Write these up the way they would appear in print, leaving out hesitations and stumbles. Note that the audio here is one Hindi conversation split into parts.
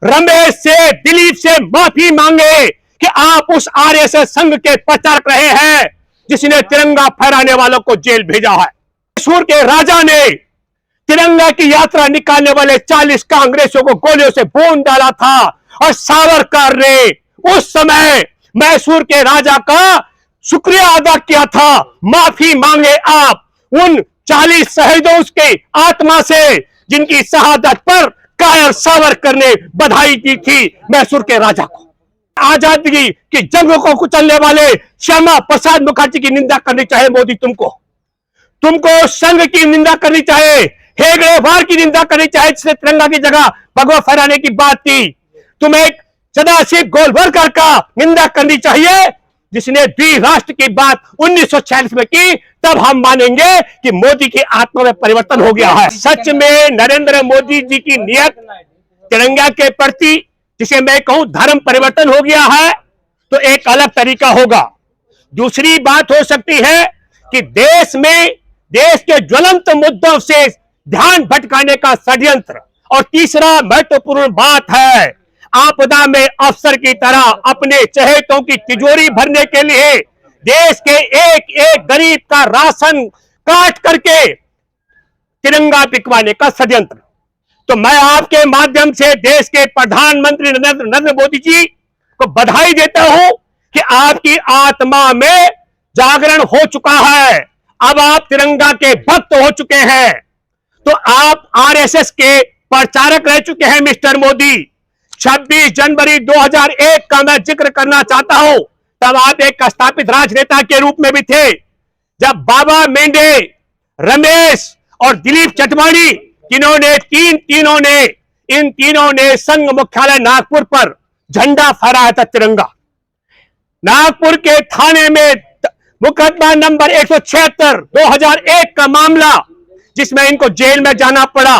रमेश से, दिलीप से माफी मांगे कि आप उस आरएसएस संघ के प्रचारक रहे हैं जिसने तिरंगा फहराने वालों को जेल भेजा है। मैसूर के राजा ने तिरंगा की यात्रा निकालने वाले 40 कांग्रेसियों को गोलियों से भून डाला था और सावरकर ने उस समय मैसूर के राजा का शुक्रिया अदा किया था। माफी मांगे आप उन 40 शहीदों के आत्मा से जिनकी शहादत पर कायर सावरकर ने बधाई दी थी मैसूर के राजा को। आजादी की जंग को कुचलने वाले श्यामा प्रसाद मुखर्जी की निंदा करनी चाहिए मोदी तुमको संघ की निंदा करनी चाहिए, हेगड़े वार की निंदा करनी चाहिए जिसने तिरंगा की जगह भगवा फहराने की बात थी। तुम्हें सदाशिव गोलवलकर का निंदा करनी चाहिए जिसने द्विराष्ट्र की बात 1946 में की। तब हम मानेंगे कि मोदी की आत्मा में परिवर्तन हो गया है। सच में नरेंद्र मोदी जी की नियत तिरंगा के प्रति, जिसे मैं कहूं धर्म परिवर्तन हो गया है, तो एक अलग तरीका होगा। दूसरी बात हो सकती है कि देश के ज्वलंत मुद्दों से ध्यान भटकाने का षड्यंत्र। और तीसरा महत्वपूर्ण बात है, आपदा में अफसर की तरह अपने चहेतों की तिजोरी भरने के लिए देश के एक एक गरीब का राशन काट करके तिरंगा बिकवाने का षड्यंत्र। तो मैं आपके माध्यम से देश के प्रधानमंत्री नरेंद्र मोदी जी को बधाई देता हूं कि आपकी आत्मा में जागरण हो चुका है। अब आप तिरंगा के भक्त हो चुके हैं। तो आप आरएसएस के प्रचारक रह चुके हैं मिस्टर मोदी। 26 जनवरी 2001 का मैं जिक्र करना चाहता हूं। तब आप एक स्थापित राजनेता के रूप में भी थे, जब बाबा मेंढे, रमेश और दिलीप चटवाणी इन तीनों ने संघ मुख्यालय नागपुर पर झंडा फहराया था तिरंगा। नागपुर के थाने में मुकदमा नंबर 176 2001 का मामला, जिसमें इनको जेल में जाना पड़ा।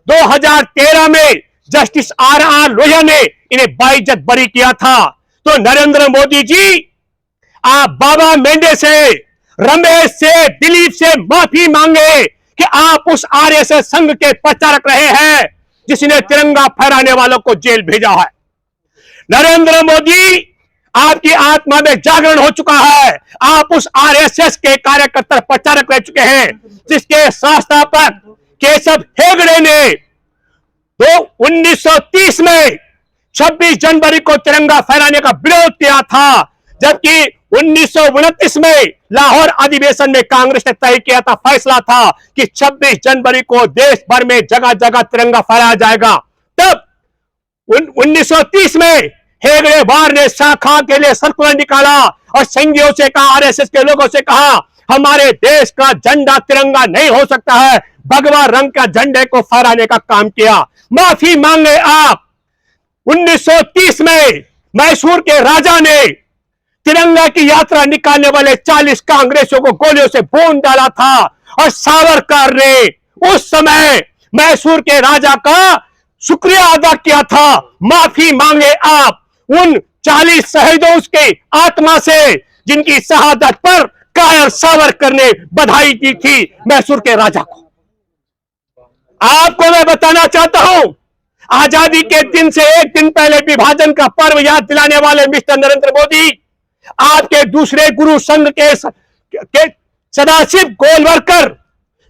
2013 में जस्टिस आर लोहिया ने इन्हें बाइज्जत बरी किया था। तो नरेंद्र मोदी जी, आप बाबा मेंढे से, रमेश से, दिलीप से माफी मांगे कि आप उस आरएसएस संघ के प्रचारक रहे हैं जिसने तिरंगा फहराने वालों को जेल भेजा है। नरेंद्र मोदी, आपकी आत्मा में जागरण हो चुका है। आप उस आरएसएस के कार्यकर्ता प्रचारक रह चुके हैं जिसके संस्थापक केशव हेगड़े ने तो 1930 में 26 जनवरी को तिरंगा फहराने का विरोध किया था, जबकि 1929 में लाहौर अधिवेशन में कांग्रेस ने तय किया था, फैसला था कि 26 जनवरी को देश भर में जगह जगह तिरंगा फहराया जाएगा। तब 1930 में हेगड़े वार ने शाखा के लिए सर्कुलर निकाला और संघियों से कहा, आरएसएस के लोगों से कहा, हमारे देश का झंडा तिरंगा नहीं हो सकता है, भगवा रंग का झंडे को फहराने का काम किया। माफी मांगे आप। 1930 में मैसूर के राजा ने तिरंगा की यात्रा निकालने वाले 40 कांग्रेसियों को गोलियों से भून डाला था और सावरकर ने उस समय मैसूर के राजा का शुक्रिया अदा किया था। माफी मांगे आप उन 40 शहीदों के आत्मा से जिनकी शहादत पर कायर सावरकर ने बधाई दी थी मैसूर के राजा को। आपको मैं बताना चाहता हूं, आजादी के दिन से एक दिन पहले विभाजन का पर्व याद दिलाने वाले मिस्टर नरेंद्र मोदी, आपके दूसरे गुरु संघ के सदाशिव गोलवलकर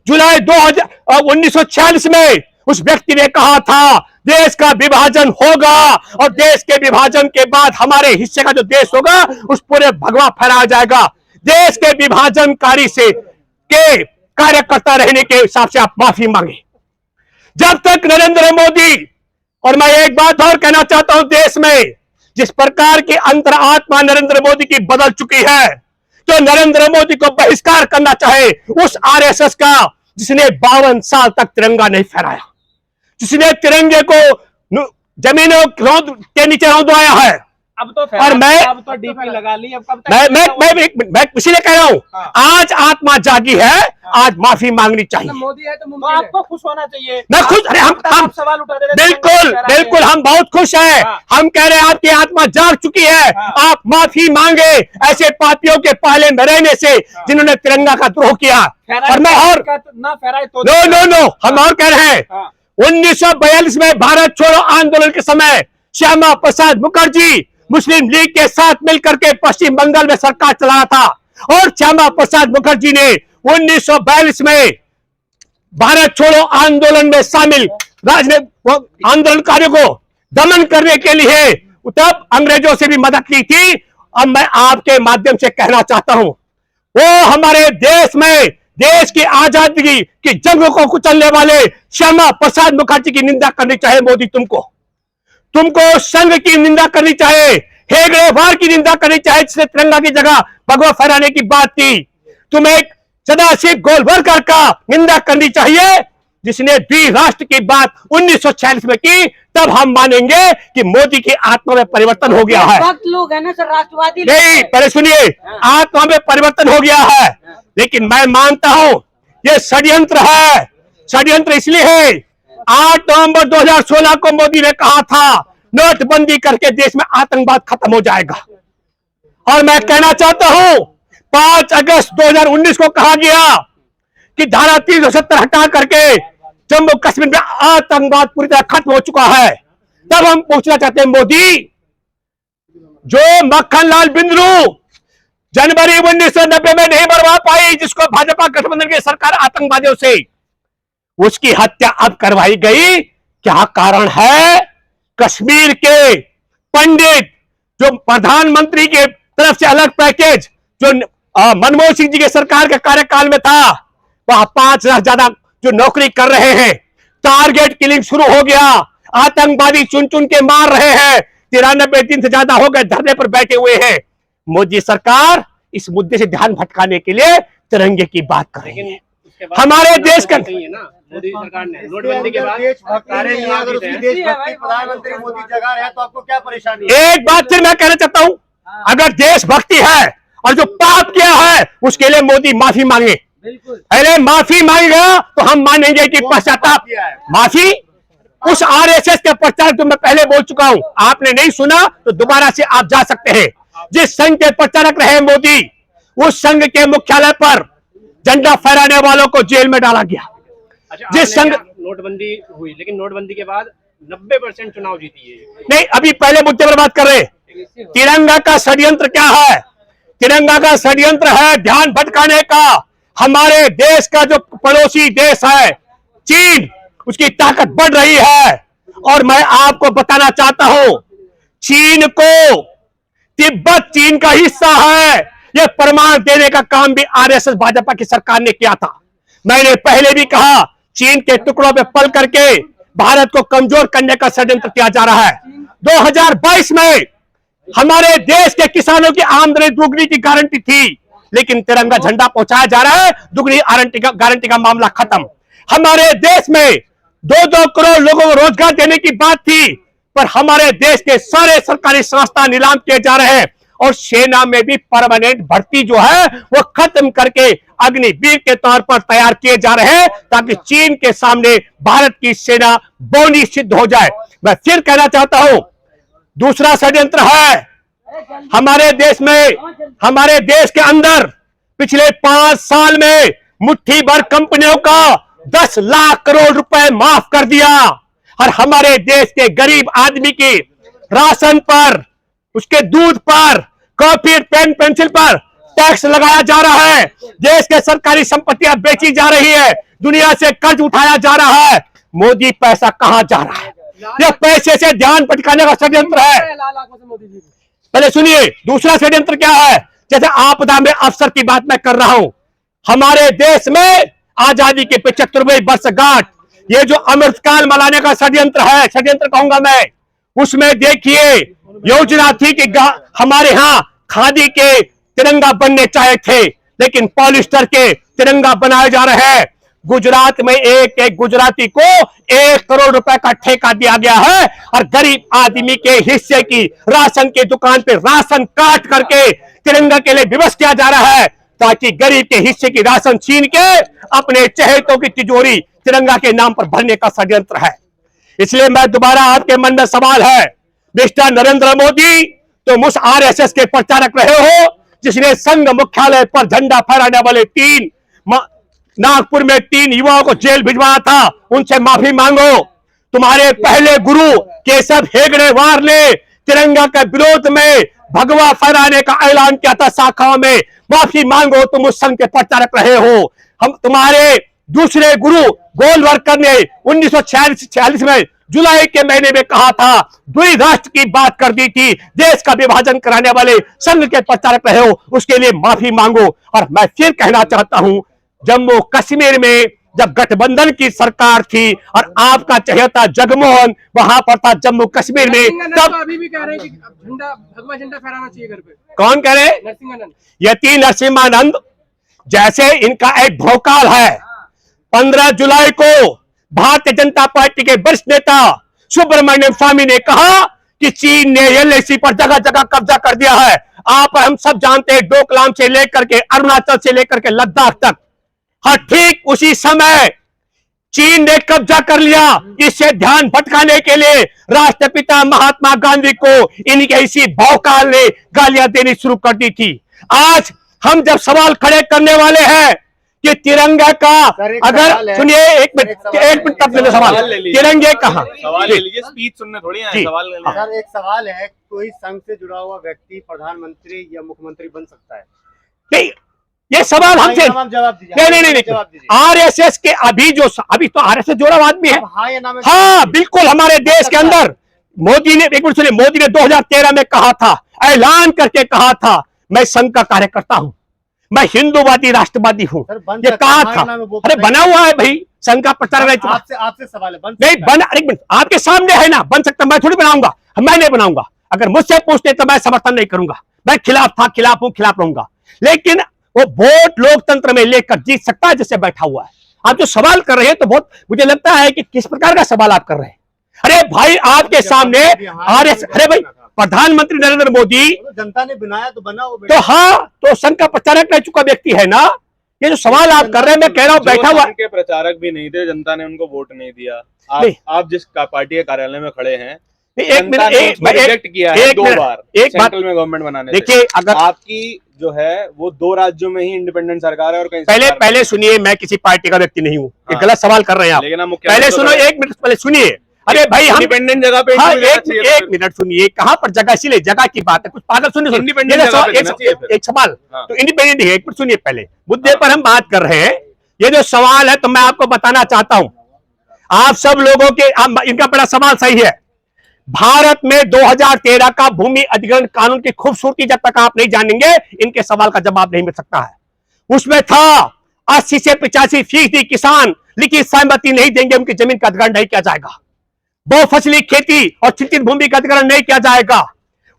जुलाई 1946 में उस व्यक्ति ने कहा था, देश का विभाजन होगा और देश के विभाजन के बाद हमारे हिस्से का जो देश होगा उस पूरे भगवा फहराया जाएगा। देश के विभाजनकारी से के कार्यकर्ता रहने के हिसाब से आप माफी मांगे। जब तक नरेंद्र मोदी, और मैं एक बात और कहना चाहता हूं, देश में जिस प्रकार की अंतरात्मा नरेंद्र मोदी की बदल चुकी है, तो नरेंद्र मोदी को बहिष्कार करना चाहे उस आरएसएस का जिसने 52 साल तक तिरंगा नहीं फहराया, जिसने तिरंगे को जमीनों के नीचे रौंदवाया है। अब तो और मैं अब तो डीपी लगा ली, अब कब तक मैं इसीलिए कह रहा हूं, आज आत्मा जागी है, आज माफी मांगनी चाहिए। मोदी है तो आपको खुश होना चाहिए। मैं खुश, अरे हम सवाल उठा दे रहे, बिल्कुल हम बहुत खुश हैं। हम कह रहे हैं आपकी आत्मा जाग चुकी है, आप माफी मांगे ऐसे पापियों के पहले में रहने से जिन्होंने तिरंगा का द्रोह किया। और मैं और ना फहराए तो नो हम और कह रहे हैं, 1942 में भारत छोड़ो आंदोलन के समय श्यामा प्रसाद मुखर्जी मुस्लिम लीग के साथ मिलकर के पश्चिम बंगाल में सरकार चलाया था और श्यामा प्रसाद मुखर्जी ने 1942 में भारत छोड़ो आंदोलन में शामिल आंदोलनकारियों को दमन करने के लिए तब अंग्रेजों से भी मदद ली थी। अब मैं आपके माध्यम से कहना चाहता हूं, वो हमारे देश में देश की आजादी की जंग को कुचलने वाले श्यामा प्रसाद मुखर्जी की निंदा करनी चाहिए। मोदी तुमको संघ की निंदा करनी चाहिए, हेगड़ेवार की निंदा करनी चाहिए जिसने तिरंगा की जगह भगवा फहराने की बात थी। तुम्हें सदाशिव गोलवलकर का निंदा करनी चाहिए जिसने द्विराष्ट्र की बात 1946 में की। तब हम मानेंगे कि मोदी की आत्मा में परिवर्तन हो गया है। लोग है ना सर, राष्ट्रवादी नहीं, पहले सुनिए, आत्मा में परिवर्तन हो गया है, लेकिन मैं मानता हूं ये षड्यंत्र है। षड्यंत्र इसलिए है 8 नवंबर 2016 को मोदी ने कहा था नोटबंदी करके देश में आतंकवाद खत्म हो जाएगा, और मैं कहना चाहता हूं 5 अगस्त 2019 को कहा गया कि धारा 370 हटा करके जम्मू कश्मीर में आतंकवाद पूरी तरह खत्म हो चुका है। तब हम पूछना चाहते हैं मोदी, जो मक्खन लाल बिंद्रू जनवरी 1990 में नहीं मरवा पाई, जिसको भाजपा गठबंधन की सरकार आतंकवादियों से, उसकी हत्या अब करवाई गई। क्या कारण है? कश्मीर के पंडित, जो प्रधानमंत्री के तरफ से अलग पैकेज जो मनमोहन सिंह जी के सरकार के कार्यकाल में था, वहां 5,000 ज्यादा जो नौकरी कर रहे हैं। टारगेट किलिंग शुरू हो गया, आतंकवादी चुन चुन के मार रहे हैं। 93 दिन से ज्यादा हो गए धरने पर बैठे हुए हैं। मोदी सरकार इस मुद्दे से ध्यान भटकाने के लिए तिरंगे की बात कर रही है। हमारे देश का मोदी सरकार ने नोटबंदी के बाद प्रधानमंत्री मोदी जगह रहे तो आपको क्या परेशानी है? एक बात फिर मैं कहना चाहता हूं, अगर देशभक्ति है और जो पाप किया है उसके लिए मोदी माफी मांगे। पहले माफी मांगेगा तो हम मानेंगे कि पश्चाताप। माफी उस आरएसएस के प्रचार जो मैं पहले बोल चुका हूं, आपने नहीं सुना तो दोबारा से आप जा सकते हैं। जिस संघ के प्रचारक रहे मोदी, उस संघ के मुख्यालय पर झंडा फहराने वालों को जेल में डाला गया। जिस संघ नोटबंदी हुई, लेकिन नोटबंदी के बाद 90% चुनाव जीती है। नहीं, अभी पहले मुद्दे पर बात कर रहे। तिरंगा का षड्यंत्र क्या है? तिरंगा का षड्यंत्र है ध्यान भटकाने का। हमारे देश का जो पड़ोसी देश है चीन, उसकी ताकत बढ़ रही है, और मैं आपको बताना चाहता हूं चीन को तिब्बत चीन का हिस्सा है, यह प्रमाण देने का काम भी आरएसएस भाजपा की सरकार ने किया था। मैंने पहले भी कहा चीन के टुकड़ों पे पल करके भारत को कमजोर करने का षड्यंत्र किया जा रहा है। 2022 में हमारे देश के किसानों की आमदनी दुगनी की गारंटी थी, लेकिन तिरंगा झंडा पहुंचाया जा रहा है, दुगनी गारंटी का मामला खत्म। हमारे देश में 2-2 करोड़ लोगों को रोजगार देने की बात थी, पर हमारे देश के सारे सरकारी संस्थान नीलाम किए जा रहे हैं, और सेना में भी परमानेंट भर्ती जो है वो खत्म करके अग्निवीर के तौर पर तैयार किए जा रहे हैं, ताकि चीन के सामने भारत की सेना बौनी सिद्ध हो जाए। मैं फिर कहना चाहता हूं, दूसरा षड्यंत्र है हमारे देश में, हमारे देश के अंदर पिछले 5 साल में मुट्ठी भर कंपनियों का 10 लाख करोड़ रुपए माफ कर दिया, और हमारे देश के गरीब आदमी की राशन पर, उसके दूध पर, कॉपी पेन पेंसिल पर टैक्स लगाया जा रहा है। देश के सरकारी संपत्तियां बेची जा रही है, दुनिया से कर्ज उठाया जा रहा है। मोदी पैसा कहां जा रहा है? यह पैसे से ध्यान भटकाने का षड्यंत्र है। पहले सुनिए, दूसरा षड्यंत्र क्या है? जैसे आपदा में अफसर की बात मैं कर रहा हूं, हमारे देश में आजादी के 75वें वर्षगांठ, ये जो अमृतकाल मनाने का षड्यंत्र है, षड्यंत्र कहूंगा मैं, उसमें देखिए योजना थी कि हमारे यहां खादी के तिरंगा बनने चाहिए थे, लेकिन पॉलिस्टर के तिरंगा बनाए जा रहे हैं। गुजरात में एक एक गुजराती को 1 करोड़ रुपए का ठेका दिया गया है, और गरीब आदमी के हिस्से की राशन की दुकान पे राशन काट करके तिरंगा के लिए विवश किया जा रहा है, ताकि गरीब के हिस्से की राशन छीन के अपने चहेतों की तिजोरी तिरंगा के नाम पर भरने का षड्यंत्र है। इसलिए मैं दोबारा आपके मन में सवाल है, मिस्टर नरेंद्र मोदी, तुम उस आरएसएस के प्रचारक रहे हो जिसने संघ मुख्यालय पर झंडा फहराने वाले नागपुर में 3 युवाओं को जेल भिजवाया था, उनसे माफी मांगो। तुम्हारे पहले गुरु केशव हेगड़ेवार ने तिरंगा के विरोध में भगवा फहराने का ऐलान किया था शाखाओं में। माफी मांगो, तुम उस संघ के प्रचारक रहे हो। हम तुम्हारे दूसरे गुरु गोलवलकर ने 1946 में जुलाई के महीने में कहा था, द्वि राष्ट्र की बात कर दी थी, देश का विभाजन कराने वाले संघ के प्रचारक रहे हो, उसके लिए माफी मांगो। और मैं फिर कहना चाहता हूं, जम्मू कश्मीर में जब गठबंधन की सरकार थी और आपका चहेता जगमोहन वहां पर था जम्मू कश्मीर में, तब अभी भी कह रहे हैं कि झंडा भगवा झंडा फहराना चाहिए घर पे। कौन कह रहे? नरसिंहानंद। यति नरसिम्हानंद जैसे इनका एक भौकाल है। 15 जुलाई को भारतीय जनता पार्टी के वरिष्ठ नेता सुब्रमण्यम स्वामी ने कहा कि चीन ने एलएसी पर जगह जगह कब्जा कर दिया है। आप हम सब जानते हैं, डोकलाम से लेकर के अरुणाचल से लेकर के लद्दाख तक। हाँ, ठीक उसी समय चीन ने कब्जा कर लिया। इससे ध्यान भटकाने के लिए राष्ट्रपिता महात्मा गांधी को इनके इसी भौकाल ने गालियां देनी शुरू कर दी थी। आज हम जब सवाल खड़े करने वाले हैं कि तिरंगा का, अगर सुनिए एक मिनट तब ले सवाल, तिरंगे कहाँ? सवाल ले लीजिए, स्पीच सुनने थोड़ी आए, सवाल ले लीजिए। सर, एक सवाल है, कोई संघ से जुड़ा हुआ व्यक्ति प्रधानमंत्री या मुख्यमंत्री बन सकता है? नहीं, ये सवाल हमसे जवाब दीजिए। नहीं, आरएसएस के अभी तो आरएसएस जोड़ा आदमी है। हाँ, बिल्कुल। हमारे देश के अंदर मोदी ने, एक मिनट सुनिए, मोदी ने 2013 में कहा था, ऐलान करके कहा था, मैं संघ का कार्यकर्ता हूं, मैं हिंदूवादी राष्ट्रवादी हूं। ये कहा था। अरे बना हुआ है भाई, संघ का प्रचार रह चुका। आपसे सवाल है, नहीं बना, एक मिनट, आपके सामने है ना, बन सकता। मैं थोड़ी बनाऊंगा, मैं नहीं बनाऊंगा। अगर मुझसे पूछते तो मैं समर्थन नहीं करूंगा, मैं खिलाफ था, खिलाफ हूं, खिलाफ रहूंगा। लेकिन वो वोट लोकतंत्र में लेकर जीत सकता है जिससे बैठा हुआ है। आप जो सवाल कर रहे हैं तो बहुत मुझे लगता है कि किस प्रकार का सवाल आप कर रहे हैं। अरे भाई, आपके सामने आरएस, अरे भाई, प्रधानमंत्री नरेंद्र मोदी, जनता ने बनाया तो बना वो। तो हाँ, तो संघ का प्रचारक रह चुका व्यक्ति है ना। ये जो सवाल आप कर रहे हैं, मैं कह रहा हूँ बैठा हुआ के प्रचारक भी नहीं थे, जनता ने उनको वोट नहीं दिया। आप जिस पार्टी के कार्यालय में खड़े हैं, एक मिनट, रिजेक्ट किया है 2 बार एक बात सेंट्रल में गवर्नमेंट बनाने से। देखिए, अगर आपकी जो है वो 2 राज्यों में ही इंडिपेंडेंट सरकार है और कहीं पहले सुनिए, मैं किसी पार्टी का व्यक्ति नहीं हूँ। ये गलत सवाल कर रहे हैं आप। पहले सुनो, एक मिनट पहले सुनिए। अरे भाई, हम इंडिपेंडेंट जगह पे, हाँ, एक मिनट सुनिए, कहाँ पर जगह, इसीलिए जगह की बात है। कुछ पागल सुनिए, इंडिपेंडेंट एक सवाल तो इंडिपेंडेंट ही है। एक मिनट सुनिए, पहले मुद्दे पर हम बात कर रहे हैं। ये जो सवाल है तो मैं आपको बताना चाहता हूं, आप सब लोगों के, इनका बड़ा सवाल सही है। भारत में 2013 का भूमि अधिग्रहण कानून की खूबसूरती जब तक आप नहीं जानेंगे, इनके सवाल का जवाब नहीं मिल सकता है। उसमें था 80 से 85% किसान लिखित सहमति नहीं देंगे, उनकी जमीन का अधिग्रहण नहीं किया जाएगा। बहुफसली खेती और चिंतित भूमि का अधिग्रहण नहीं किया जाएगा।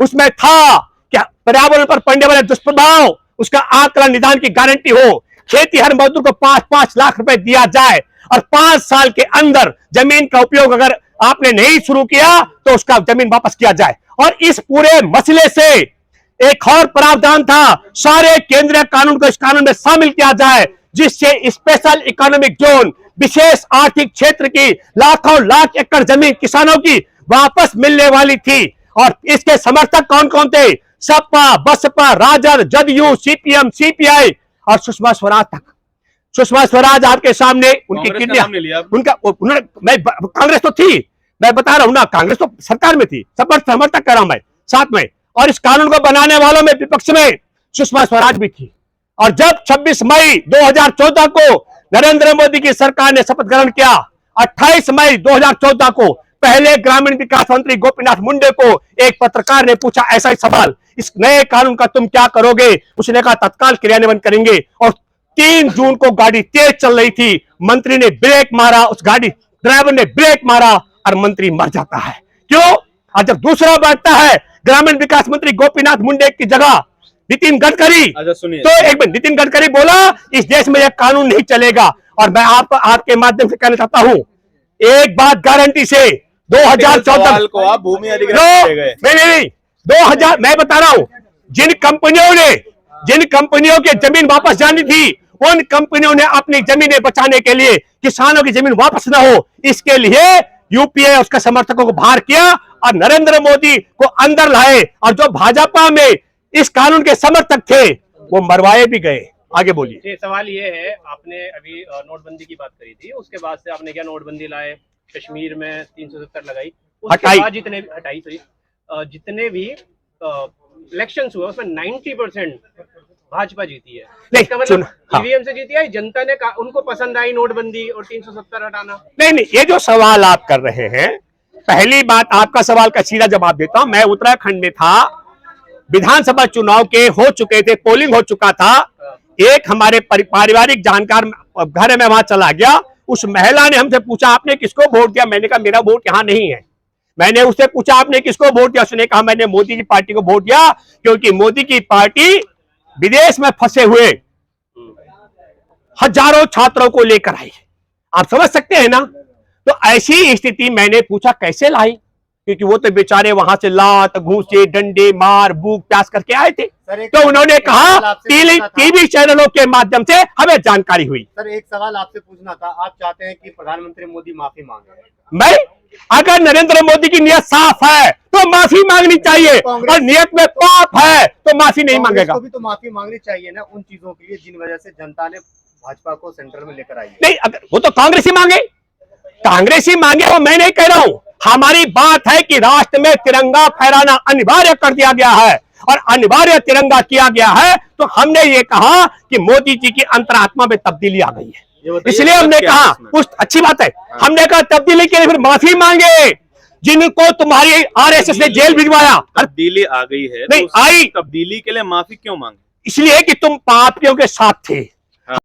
उसमें था क्या पर्यावरण पर पड़ने वाले दुष्प्रभाव, उसका आकलन निदान की गारंटी हो। खेती हर मजदूर को 5-5 लाख रुपए दिया जाए और 5 साल के अंदर जमीन का उपयोग अगर आपने नहीं शुरू किया तो उसका जमीन वापस किया जाए। और इस पूरे मसले से एक और प्रावधान था, सारे केंद्रीय कानून को इस कानून में शामिल किया जाए, जिससे स्पेशल इकोनॉमिक जोन, विशेष आर्थिक क्षेत्र की लाखों लाख एकड़ जमीन किसानों की वापस मिलने वाली थी। और इसके समर्थक कौन कौन थे? सपा, बसपा, राजद, जदयू, सीपीएम, सीपीआई और सुषमा स्वराज तक। सुषमा स्वराज आपके सामने, उनकी किडनी, उनका कांग्रेस तो थी, मैं बता रहा हूं ना, कांग्रेस तो सरकार में थी, समर्थक कर रहा हूं मैं साथ में। और इस कानून को बनाने वालों में विपक्ष में सुषमा स्वराज भी थी। और जब 26 मई 2014 को नरेंद्र मोदी की सरकार ने शपथ ग्रहण किया, 28 मई 2014 को पहले ग्रामीण विकास मंत्री गोपीनाथ मुंडे को एक पत्रकार ने पूछा ऐसा ही सवाल, इस नए कानून का तुम क्या करोगे? उसने कहा तत्काल क्रियान्वयन करेंगे। और 3 जून को गाड़ी तेज चल रही थी, मंत्री ने ब्रेक मारा, उस गाड़ी ड्राइवर ने ब्रेक मारा और मंत्री मर जाता है। क्यों? और जब दूसरा बढ़ता है, ग्रामीण विकास मंत्री गोपीनाथ मुंडे की जगह नितिन गडकरी, तो एक मिनट, नितिन गडकरी बोला इस देश में यह कानून नहीं चलेगा। और मैं आपको आपके माध्यम से कहना चाहता हूं, एक बात गारंटी से, 2014 को आप भूमि अधिग्रहण नहीं 2000, मैं बता रहा हूं, जिन कंपनियों के जमीन वापस जानी थी, उन कंपनियों ने अपनी जमीनें बचाने के लिए किसानों की जमीन वापस न हो, इसके लिए यूपीए उसके समर्थकों को बाहर किया और नरेंद्र मोदी को अंदर लाए। और जो भाजपा में इस कानून के समर्थक थे वो मरवाए भी गए। आगे बोलिए। सवाल ये है, आपने अभी नोटबंदी की बात करी थी, उसके बाद से आपने क्या नोटबंदी लाए, कश्मीर में 370 लगाई, हटाई। उसके बाद जितने भी इलेक्शन हुए उसमें 90% भाजपा जीती है। नहीं, इसका मतलब हाँ। ईवीएम से जीती है, जनता ने उनको पसंद आई नोटबंदी और 370 हटाना। नहीं, ये जो सवाल आप कर रहे हैं, पहली बात आपका सवाल का सीधा जवाब देता हूं। मैं उत्तराखंड में था, विधानसभा चुनाव के हो चुके थे, पोलिंग हो चुका था। एक हमारे पारिवारिक जानकार घर में वहां चला गया, उस महिला ने हमसे पूछा आपने किसको वोट दिया? मैंने कहा मेरा वोट यहां नहीं है। मैंने उससे पूछा आपने किसको वोट दिया? उसने कहा मैंने मोदी की पार्टी को वोट दिया, क्योंकि मोदी की पार्टी विदेश में फंसे हुए हजारों छात्रों को लेकर आई। आप समझ सकते हैं ना? तो ऐसी स्थिति मैंने पूछा कैसे लाई, क्योंकि वो तो बेचारे वहां से लात घूसे डंडे मार भूख प्यास करके आए थे। तो उन्होंने कहा टीवी चैनलों के माध्यम से हमें जानकारी हुई। सर एक सवाल आपसे पूछना था, आप चाहते हैं कि प्रधानमंत्री मोदी माफी मांगे? मैं अगर नरेंद्र मोदी की नियत साफ है तो माफी मांगनी चाहिए, और नियत में पाप है तो माफी नहीं मांगेगा। को भी तो माफी मांगनी चाहिए ना उन चीजों के लिए जिन वजह से जनता ने भाजपा को सेंटर में लेकर आई है। नहीं, अगर वो तो कांग्रेस ही मांगे, वो मैं नहीं कह रहा हूं। हमारी बात है कि राष्ट्र में तिरंगा फहराना अनिवार्य कर दिया गया है, और अनिवार्य तिरंगा किया गया है, तो हमने ये कहा कि मोदी जी की अंतरात्मा में तब्दीली आ गई है, इसलिए हमने कहा कुछ अच्छी बात है। हमने कहा तब्दीली के लिए फिर माफी मांगे जिनको तुम्हारी आरएसएस ने जेल भिजवाया। तब्दीली आ गई है, नहीं तो आई, तब्दीली के लिए माफी क्यों मांगे? इसलिए कि तुम पापियों के साथ थे,